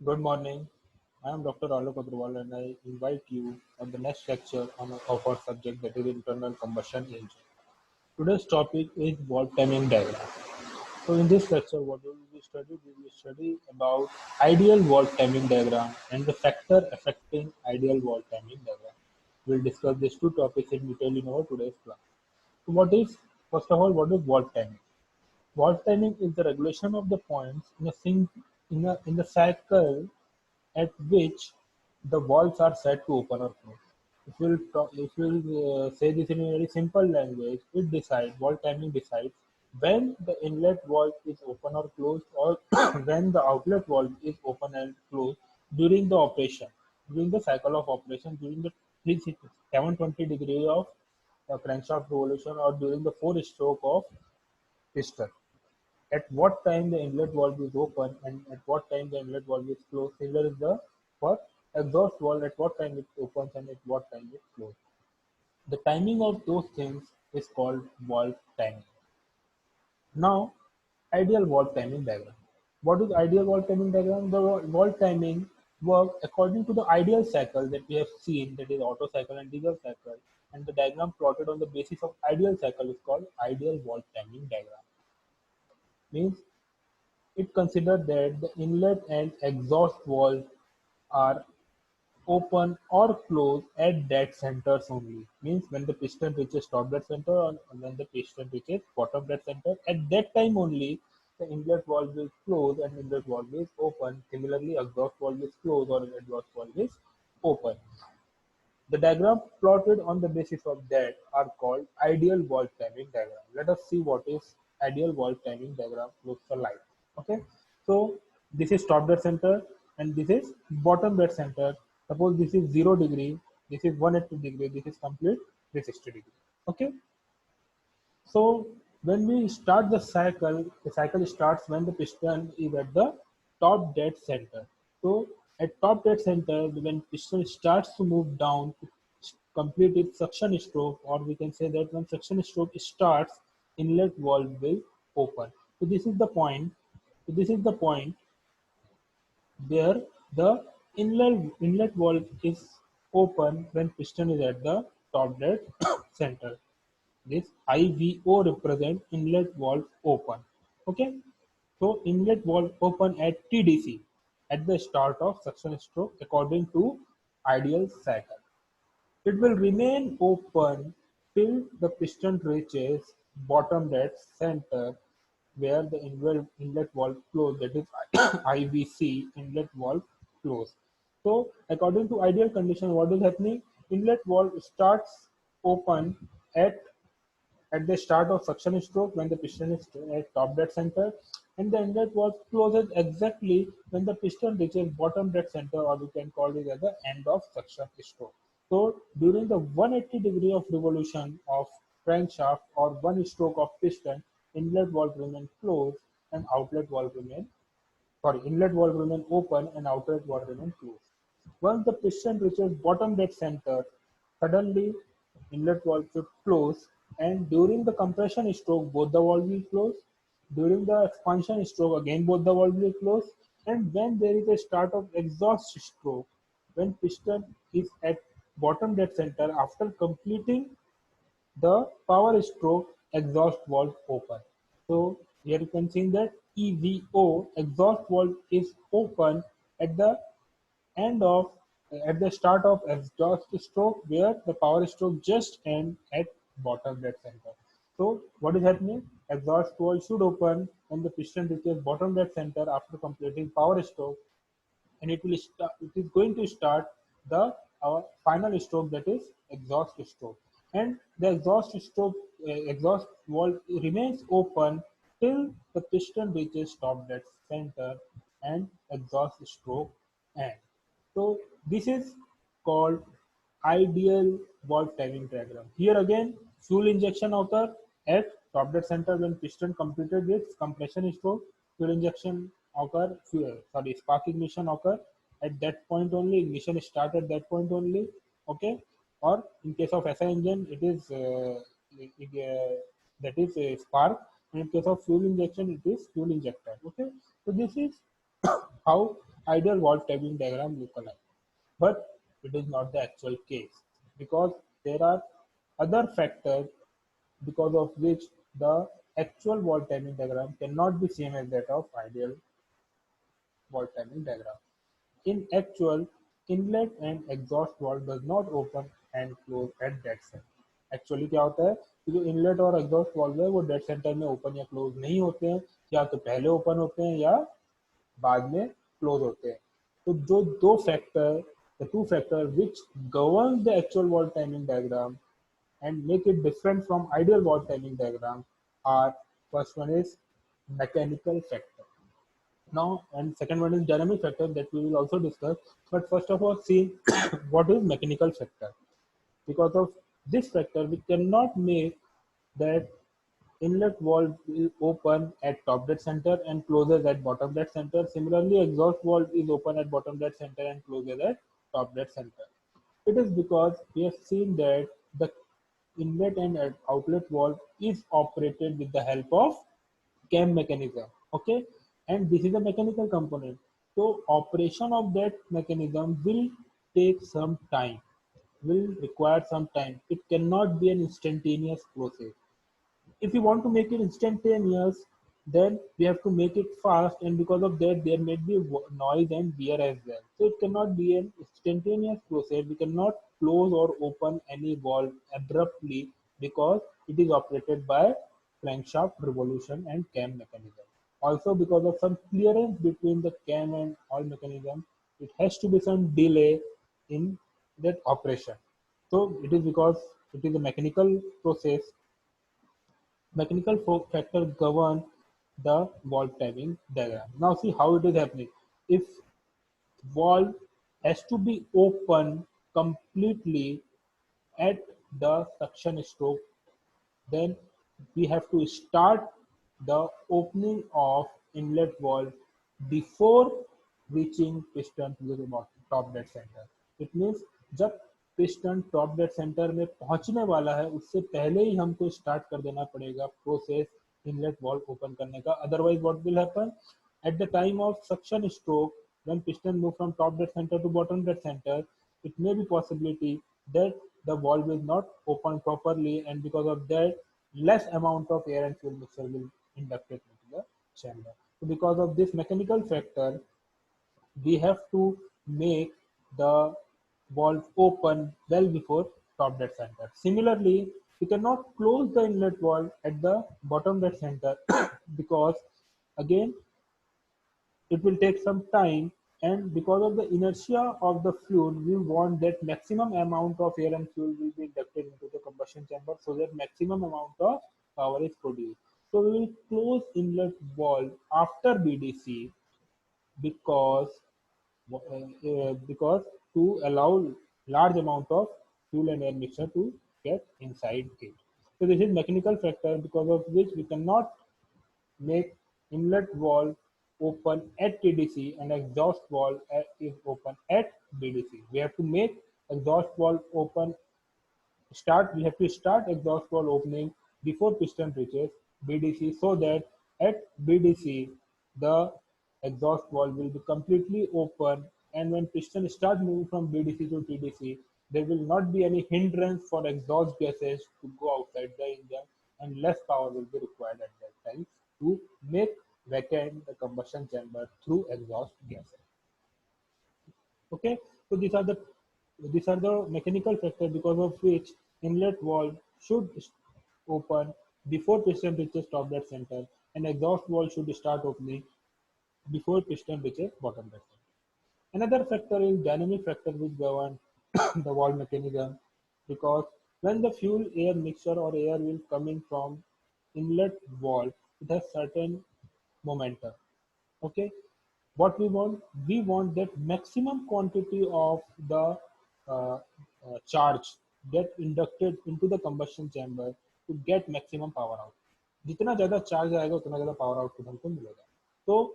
Good morning. I am Dr. Alok Agrawal and I invite you on the next lecture of our subject that is internal combustion engine. Today's topic is valve timing diagram. So in this lecture, what we will study? We will study about ideal valve timing diagram and the factor affecting ideal valve timing diagram. We'll discuss these two topics in detail in our today's class. So first of all, what is valve timing? Valve timing is the regulation of the points in the cycle at which the valves are set to open or close. If we'll say this in a very simple language, valve timing decides when the inlet valve is open or closed, or when the outlet valve is open and closed during the operation, during the cycle of operation, during the 720 degree of crankshaft revolution, or during the four stroke of piston. At what time the inlet valve is open and at what time the inlet valve is closed. Similar is the for exhaust valve, at what time it opens and at what time it closes. The timing of those things is called valve timing. Now, ideal valve timing diagram. What is ideal valve timing diagram? The valve timing works according to the ideal cycle that we have seen, that is Otto cycle and diesel cycle, and the diagram plotted on the basis of ideal cycle is called ideal valve timing diagram. Means it considered that the inlet and exhaust valves are open or closed at dead centers only. Means when the piston reaches top dead center or when the piston reaches bottom dead center, at that time only the inlet valve is closed and inlet valve is open. Similarly, exhaust valve is closed or exhaust valve is open. The diagram plotted on the basis of that are called ideal valve timing diagram. Let us see what is ideal valve timing diagram looks like. Okay, so this is top dead center and this is bottom dead center. Suppose this is 0 degree, this is 180 degree, this is complete 360 degree. Okay, so when we start the cycle starts when the piston is at the top dead center. So at top dead center, when piston starts to move down to complete its suction stroke, or we can say that when suction stroke starts, inlet valve will open. So this is the point. So this is the point where the inlet valve is open when piston is at the top dead center. This IVO represent inlet valve open. Okay, so inlet valve open at TDC at the start of suction stroke according to ideal cycle. It will remain open till the piston reaches bottom dead center where the inlet valve close, that is IVC, inlet valve close. So according to ideal condition, what is happening? Inlet valve starts open at at the start of suction stroke when the piston is at top dead center, and the inlet valve closes exactly when the piston reaches bottom dead center, or we can call it as the end of suction stroke. So during the 180 degree of revolution of crankshaft or one stroke of piston, inlet valve remain closed and outlet valve remain inlet valve remain open and outlet valve remain closed. Once the piston reaches bottom dead center, suddenly inlet valve should close, and during the compression stroke both the valve will close. During the expansion stroke again both the valve will close, and when there is a start of exhaust stroke, when piston is at bottom dead center after completing the power stroke, exhaust valve open. So here you can see that EVO, exhaust valve, is open at the end of at the start of exhaust stroke where the power stroke just end at bottom dead center. So what is happening? Exhaust valve should open when the piston reaches bottom dead center after completing power stroke, and it is going to start the final stroke, that is exhaust stroke, and the exhaust valve remains open till the piston reaches top dead center and exhaust stroke end. So this is called ideal valve timing diagram. Here again, fuel injection occur at top dead center when piston completed its compression stroke. Fuel injection spark ignition occur at that point only. Ignition start at that point only. Okay, or in case of SI engine, it is that is a spark. And in case of fuel injection, it is fuel injector. Okay, so this is how ideal valve timing diagram look alike. But it is not the actual case because there are other factors because of which the actual valve timing diagram cannot be same as that of ideal valve timing diagram. In actual, inlet and exhaust valve does not open and close at dead center. Actually क्या होता है कि जो inlet और exhaust valve है वो dead centre में open या क्लोज नहीं होते हैं, या तो पहले ओपन होते हैं या बाद में क्लोज होते हैं. तो जो दो factor, the two factors which govern the actual valve timing diagram and make it different from ideal valve timing diagram are, first one is mechanical factor. Now, and second one is dynamic factor that we will also discuss. But first of all, see what is mechanical factor. Because of this factor, we cannot make that inlet valve is open at top dead center and closes at bottom dead center. Similarly, exhaust valve is open at bottom dead center and closes at top dead center. It is because we have seen that the inlet and outlet valve is operated with the help of cam mechanism. Okay, and this is a mechanical component. So operation of that mechanism will take some time, will require some time. It cannot be an instantaneous process. If you want to make it instantaneous, then we have to make it fast, and because of that there may be noise and wear as well. So it cannot be an instantaneous process. We cannot close or open any valve abruptly because it is operated by crankshaft revolution and cam mechanism. Also, because of some clearance between the cam and all mechanism, it has to be some delay in that operation. So it is because it is a mechanical process. Mechanical factors govern the valve timing diagram. Now see how it is happening. If valve has to be open completely at the suction stroke, then we have to start the opening of inlet valve before reaching piston to the top dead center. It means जब piston top dead centre में पहुंचने वाला है उससे पहले ही हमको start कर देना पड़ेगा प्रोसेस इनलेट वाल्व ओपन करने का. Otherwise what will happen at the time of suction stroke, when piston move from top dead center to bottom dead center, it may be possibility that the valve is not open properly, and because of that, less amount of air and fuel mixture will inducted into the chamber. So because of this mechanical factor, we have to make the valve open well before top dead center. Similarly, we cannot close the inlet valve at the bottom dead center because again it will take some time, and because of the inertia of the fluid we want that maximum amount of air and fuel will be inducted into the combustion chamber so that maximum amount of power is produced. So we will close inlet valve after BDC because because to allow large amount of fuel and air mixture to get inside it. So this is mechanical factor because of which we cannot make inlet valve open at TDC and exhaust valve is open at BDC. We have to make exhaust valve open we have to start exhaust valve opening before piston reaches BDC so that at BDC the exhaust valve will be completely open, and when piston start moving from BDC to TDC there will not be any hindrance for exhaust gases to go outside the engine, and less power will be required at that time to make vacant the combustion chamber through exhaust gases. Okay, so these are the mechanical factors because of which inlet valve should open before piston reaches top dead center, and exhaust valve should start opening before piston reaches bottom dead center. Another factor is dynamic factor which govern the valve mechanism because when the fuel air mixture or air will coming from inlet valve, it has certain momentum. Okay, what we want that maximum quantity of the charge get inducted into the combustion chamber to get maximum power out. जितना ज़्यादा charge आएगा उतना ज़्यादा power output हमको मिलेगा. तो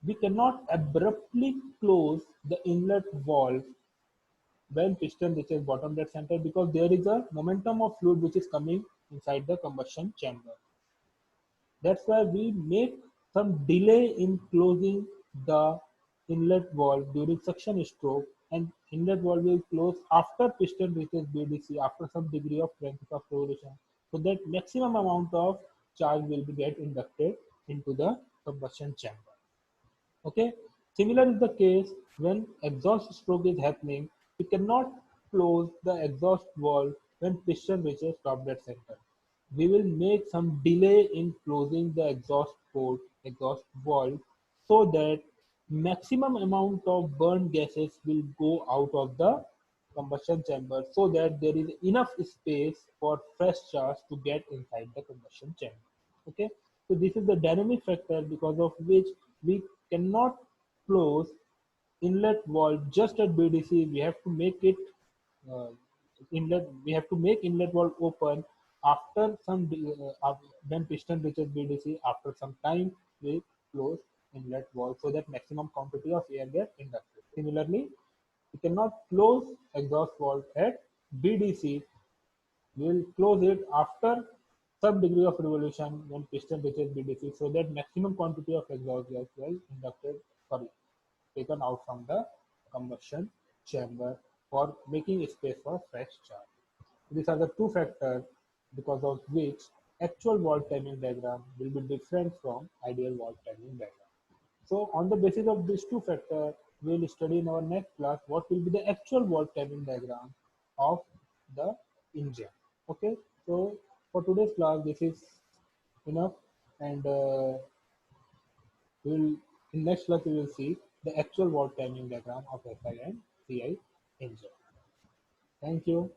we cannot abruptly close the inlet valve when piston reaches bottom dead center because there is a momentum of fluid which is coming inside the combustion chamber. That's why we make some delay in closing the inlet valve during suction stroke, and inlet valve will close after piston reaches BDC after some degree of length of revolution, so that maximum amount of charge will be get inducted into the combustion chamber. Okay. Similar is the case when exhaust stroke is happening. We cannot close the exhaust valve when piston reaches top dead center. We will make some delay in closing the exhaust port, exhaust valve, so that maximum amount of burned gases will go out of the combustion chamber, so that there is enough space for fresh charge to get inside the combustion chamber. Okay, so this is the dynamic factor because of which we cannot close inlet valve just at BDC. We have to make it uh, inlet. We have to make inlet valve open after when piston reaches BDC. After some time, we close inlet valve so that maximum quantity of air gets inducted. Similarly, we cannot close exhaust valve at BDC. We will close it after some degree of revolution when piston reaches BDC so that maximum quantity of exhaust gas will inducted, sorry, taken out from the combustion chamber for making space for fresh charge. These are the two factors because of which actual valve timing diagram will be different from ideal valve timing diagram. So on the basis of these two factors, we will study in our next class what will be the actual valve timing diagram of the engine. Okay, so for today's class, this is enough, and we'll in next class we will see the actual valve timing diagram of SI and CI engine. Thank you.